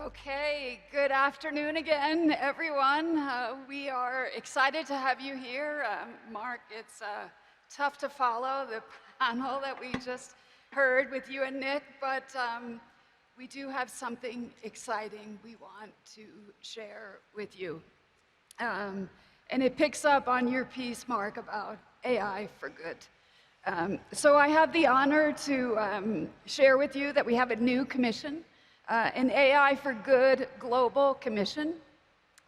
Okay, good afternoon again, everyone. We are excited to have you here. Mark, it's tough to follow the panel that we just heard with you and Nick, but we do have something exciting we want to share with you. And it picks up on your piece, Mark, about AI for good. So I have the honor to share with you that we have a new commission, an AI for Good Global Commission.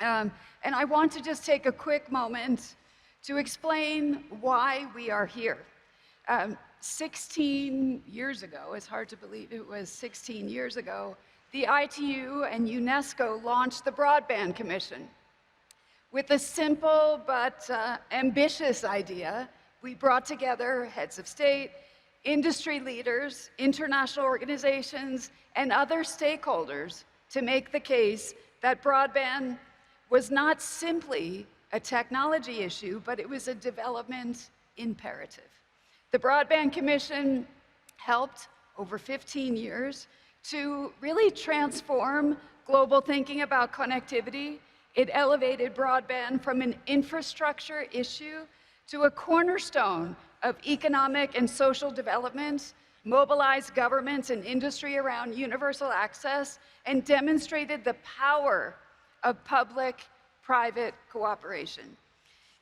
And I want to just take a quick moment to explain why we are here. 16 years ago, it's hard to believe it was 16 years ago, the ITU and UNESCO launched the Broadband Commission. With a simple but ambitious idea, we brought together heads of state, industry leaders, international organizations, and other stakeholders to make the case that broadband was not simply a technology issue, but it was a development imperative. The Broadband Commission helped over 15 years to really transform global thinking about connectivity. It elevated broadband from an infrastructure issue to a cornerstone of economic and social development, mobilized governments and industry around universal access, and demonstrated the power of public-private cooperation.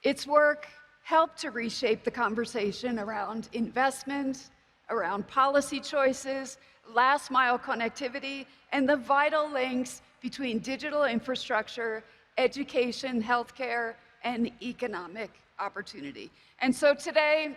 Its work helped to reshape the conversation around investment, around policy choices, last-mile connectivity, and the vital links between digital infrastructure, education, healthcare, and economic opportunity. And so today,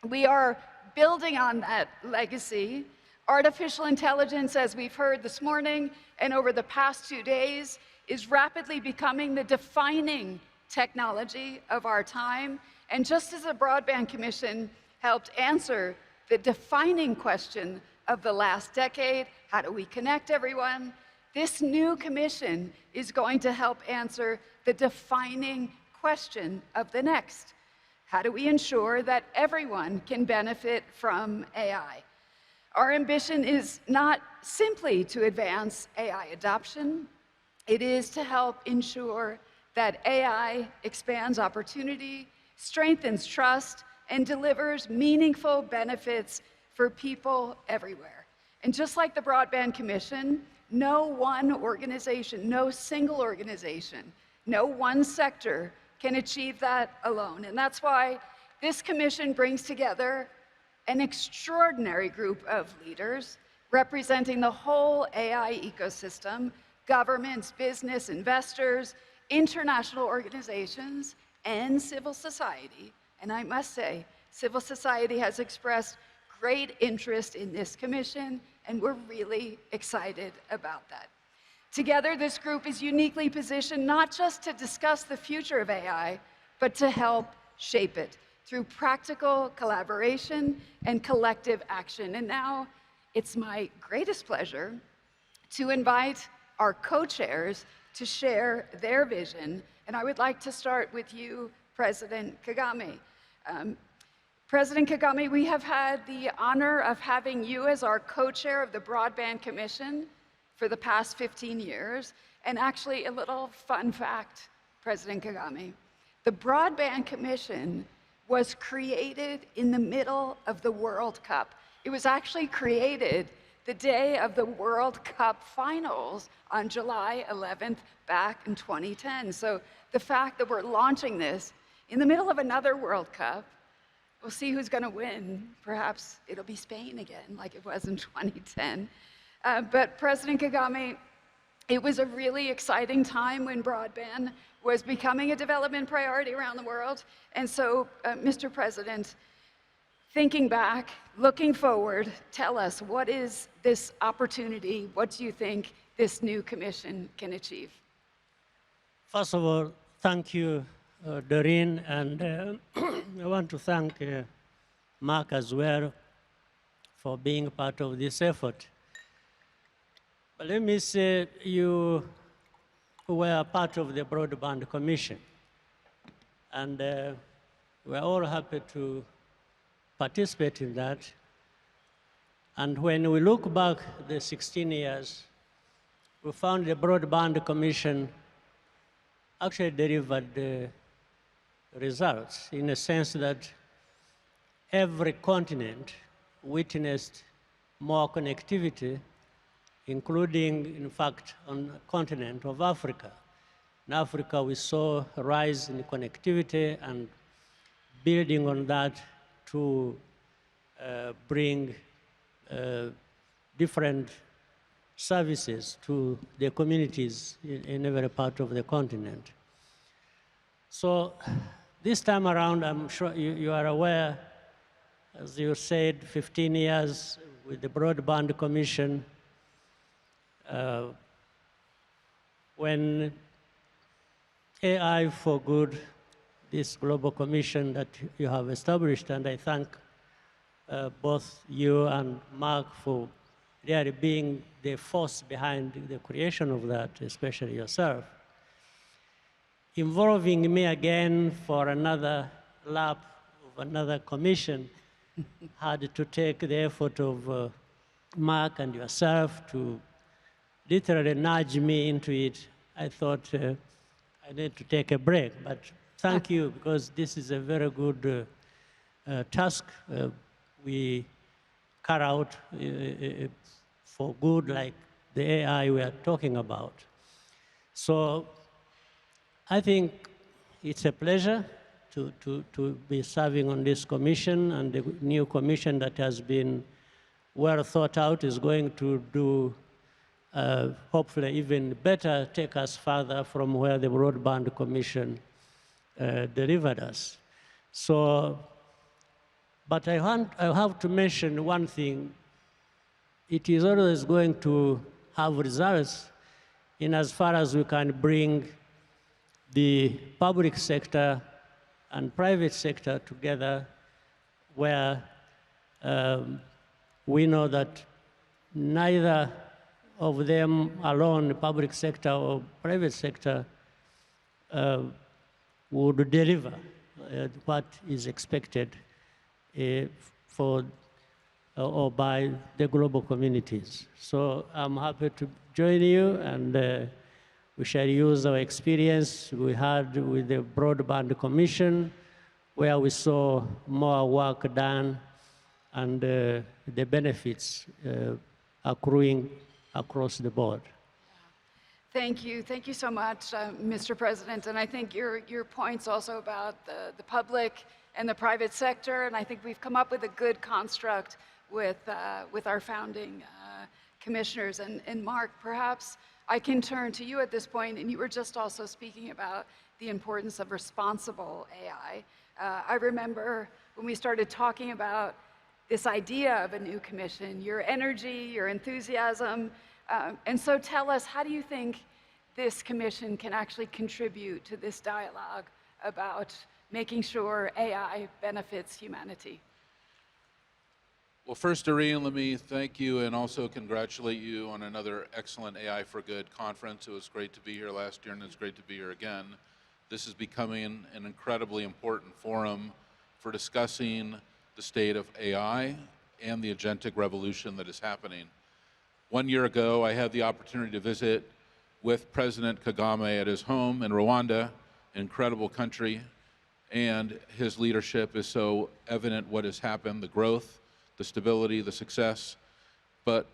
we are building on that legacy. Artificial intelligence, as we've heard this morning and over the past 2 days, is rapidly becoming the defining technology of our time. And just as the Broadband Commission helped answer the defining question of the last decade, how do we connect everyone? This new commission is going to help answer the defining question of the next. How do we ensure that everyone can benefit from AI? Our ambition is not simply to advance AI adoption, it is to help ensure that AI expands opportunity, strengthens trust, and delivers meaningful benefits for people everywhere. And just like the Broadband Commission, no one organization, no single organization, no one sector can achieve that alone. And that's why this commission brings together an extraordinary group of leaders representing the whole AI ecosystem, governments, business, investors, international organizations, and civil society. And I must say, civil society has expressed great interest in this commission, and we're really excited about that. Together, this group is uniquely positioned not just to discuss the future of AI, but to help shape it through practical collaboration and collective action. And now, it's my greatest pleasure to invite our co-chairs to share their vision. And I would like to start with you, President Kagame. President Kagame, we have had the honor of having you as our co-chair of the Broadband Commission for the past 15 years. And actually, a little fun fact, President Kagame, the Broadband Commission was created in the middle of the World Cup. It was actually created the day of the World Cup finals on July 11th back in 2010. So the fact that we're launching this in the middle of another World Cup, we'll see who's going to win. Perhaps it'll be Spain again, like it was in 2010. But President Kagame, it was a really exciting time when broadband was becoming a development priority around the world. And so, Mr. President, thinking back, looking forward, tell us, what is this opportunity? What do you think this new commission can achieve? First of all, thank you, Doreen, and I want to thank Mark as well for being part of this effort. But let me say, you were part of the Broadband Commission, and we're all happy to participate in that. And when we look back the 16 years, we found the Broadband Commission actually delivered results in a sense that every continent witnessed more connectivity, including, in fact, on the continent of Africa. In Africa, we saw a rise in connectivity and building on that to bring different services to the communities in every part of the continent. So this time around, I'm sure you are aware, as you said, 15 years with the Broadband Commission, when AI for Good, this global commission that you have established, and I thank both you and Mark for really being the force behind the creation of that, especially yourself. Involving me again for another lap of another commission had to take the effort of Mark and yourself to literally nudge me into it. I thought I need to take a break, but thank you, because this is a very good task we carry out for good, like the AI we are talking about. So I think it's a pleasure to be serving on this commission, and the new commission that has been well thought out is going to do hopefully even better, take us further from where the Broadband Commission delivered us. So, but I have to mention one thing. It is always going to have results in as far as we can bring the public sector and private sector together, where we know that neither of them alone, the public sector or private sector, would deliver what is expected for or by the global communities. So I'm happy to join you, and we shall use our experience we had with the Broadband Commission, where we saw more work done and the benefits accruing across the board. Thank you so much, Mr. President. And I think your points also about the public and the private sector, and I think we've come up with a good construct with our founding commissioners. And Mark, perhaps I can turn to you at this point, and you were just also speaking about the importance of responsible AI. I remember when we started talking about this idea of a new commission, your energy, your enthusiasm, and so tell us, how do you think this commission can actually contribute to this dialogue about making sure AI benefits humanity? Well, first, Doreen, let me thank you and also congratulate you on another excellent AI for Good conference. It was great to be here last year, and it's great to be here again. This is becoming an incredibly important forum for discussing the state of AI and the agentic revolution that is happening. 1 year ago, I had the opportunity to visit with President Kagame at his home in Rwanda, an incredible country, and his leadership is so evident what has happened, the growth, the stability, the success. But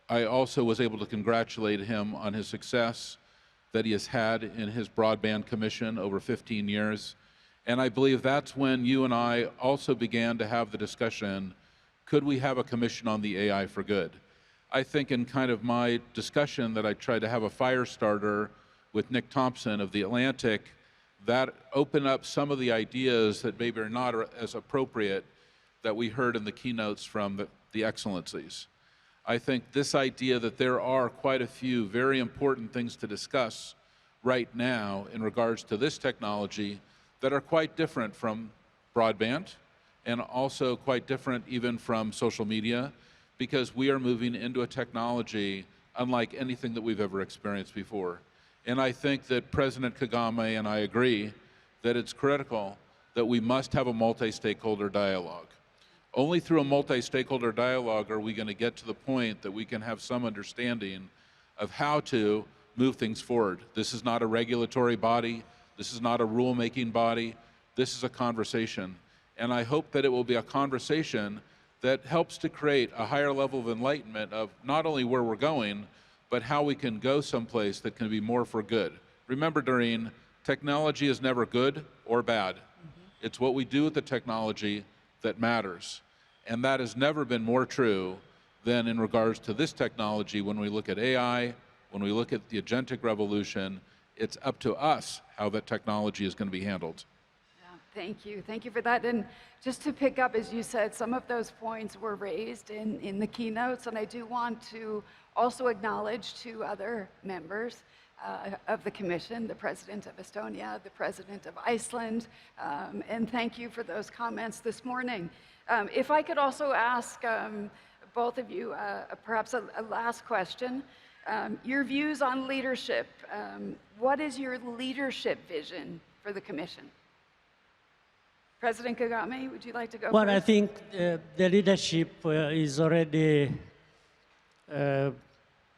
I also was able to congratulate him on his success that he has had in his broadband commission over 15 years. And I believe that's when you and I also began to have the discussion, could we have a commission on the AI for good? I think in kind of my discussion that I tried to have a fire starter with Nick Thompson of The Atlantic, that opened up some of the ideas that maybe are not as appropriate that we heard in the keynotes from the excellencies. I think this idea that there are quite a few very important things to discuss right now in regards to this technology that are quite different from broadband and also quite different even from social media, because we are moving into a technology unlike anything that we've ever experienced before. And I think that President Kagame and I agree that it's critical that we must have a multi-stakeholder dialogue. Only through a multi-stakeholder dialogue are we going to get to the point that we can have some understanding of how to move things forward. This is not a regulatory body. This is not a rulemaking body. This is a conversation. And I hope that it will be a conversation that helps to create a higher level of enlightenment of not only where we're going, but how we can go someplace that can be more for good. Remember, Doreen, technology is never good or bad. It's what we do with the technology that matters. And that has never been more true than in regards to this technology. When we look at AI, when we look at the agentic revolution, it's up to us how that technology is going to be handled. Thank you. Thank you for that. And just to pick up, as you said, some of those points were raised in the keynotes, and I do want to also acknowledge two other members of the Commission, the President of Estonia, the President of Iceland, and thank you for those comments this morning. If I could also ask both of you perhaps a last question. Your views on leadership. What is your leadership vision for the Commission? President Kagame, would you like to go Well, first? I think the leadership is already there,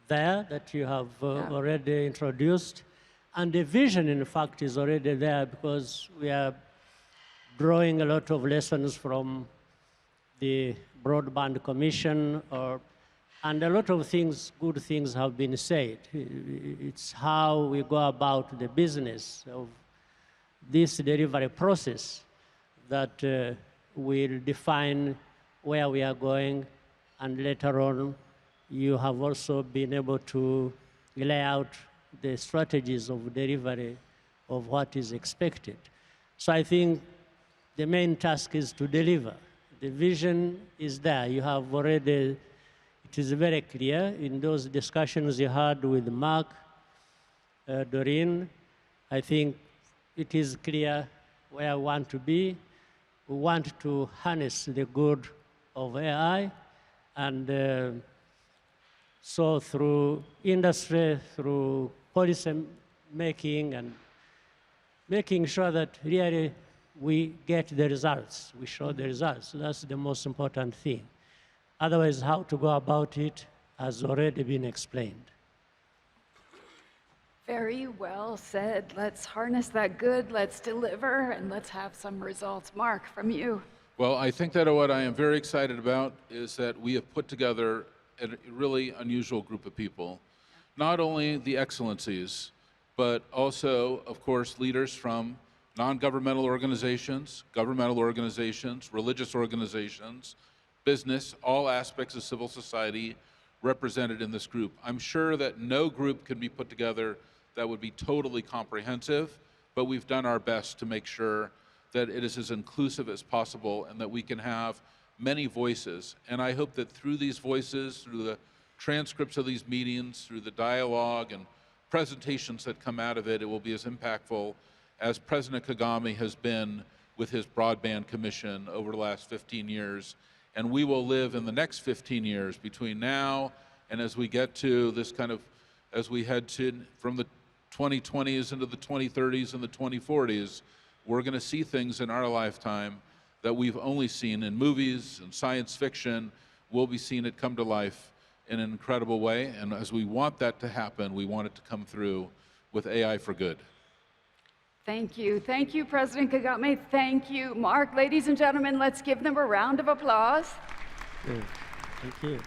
that you have already introduced. And the vision, in fact, is already there because we are drawing a lot of lessons from the Broadband Commission, and a lot of things, good things have been said. It's how we go about the business of this delivery process that will define where we are going, and later on, you have also been able to lay out the strategies of delivery of what is expected. So I think the main task is to deliver. The vision is there. You have already, it is very clear in those discussions you had with Mark, Doreen. I think it is clear where I want to be. We want to harness the good of AI, and so through industry, through policy making, and making sure that really we get the results, we show the results. That's the most important thing. Otherwise, how to go about it has already been explained. Very well said. Let's harness that good, let's deliver, and let's have some results. Mark, from you. Well, I think that what I am very excited about is that we have put together a really unusual group of people. Not only the excellencies, but also, of course, leaders from non-governmental organizations, governmental organizations, religious organizations, business, all aspects of civil society represented in this group. I'm sure that no group can be put together that would be totally comprehensive, but we've done our best to make sure that it is as inclusive as possible and that we can have many voices. And I hope that through these voices, through the transcripts of these meetings, through the dialogue and presentations that come out of it, it will be as impactful as President Kagame has been with his Broadband Commission over the last 15 years. And we will live in the next 15 years between now and as we get to this kind of, as we head to from the 2020s into the 2030s and the 2040s, we're going to see things in our lifetime that we've only seen in movies and science fiction. We'll be seeing it come to life in an incredible way. And as we want that to happen, we want it to come through with AI for good. Thank you. Thank you, President Kagame. Thank you, Mark. Ladies and gentlemen, let's give them a round of applause. Thank you.